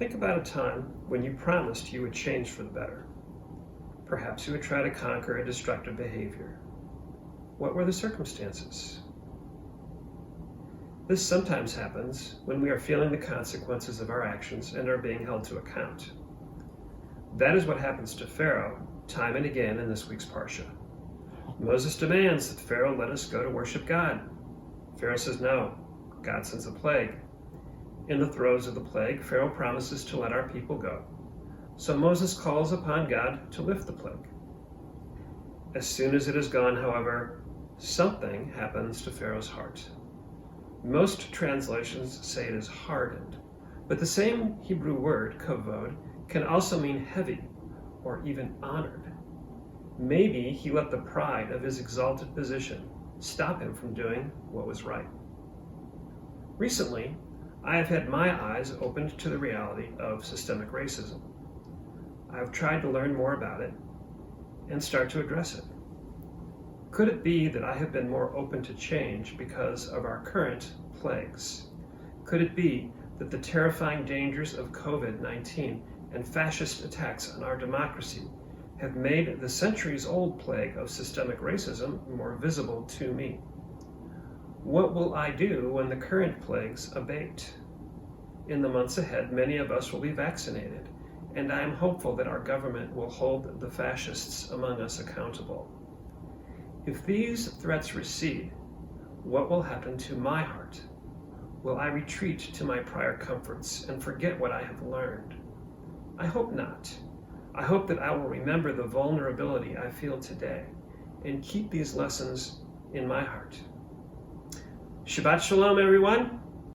Think about a time when you promised you would change for the better. Perhaps you would try to conquer a destructive behavior. What were the circumstances? This sometimes happens when we are feeling the consequences of our actions and are being held to account. That is what happens to Pharaoh time and again in this week's Parsha. Moses demands that Pharaoh let us go to worship God. Pharaoh says no. God sends a plague. In the throes of the plague, Pharaoh promises to let our people go. So Moses calls upon God to lift the plague. As soon as it is gone, however, something happens to Pharaoh's heart. Most translations say it is hardened, but the same Hebrew word, kavod, can also mean heavy or even honored. Maybe he let the pride of his exalted position stop him from doing what was right. Recently, I have had my eyes opened to the reality of systemic racism. I have tried to learn more about it and start to address it. Could it be that I have been more open to change because of our current plagues? Could it be that the terrifying dangers of COVID-19 and fascist attacks on our democracy have made the centuries-old plague of systemic racism more visible to me? What will I do when the current plagues abate? In the months ahead, many of us will be vaccinated, and I am hopeful that our government will hold the fascists among us accountable. If these threats recede, what will happen to my heart? Will I retreat to my prior comforts and forget what I have learned? I hope not. I hope that I will remember the vulnerability I feel today and keep these lessons in my heart. Shabbat Shalom, everyone.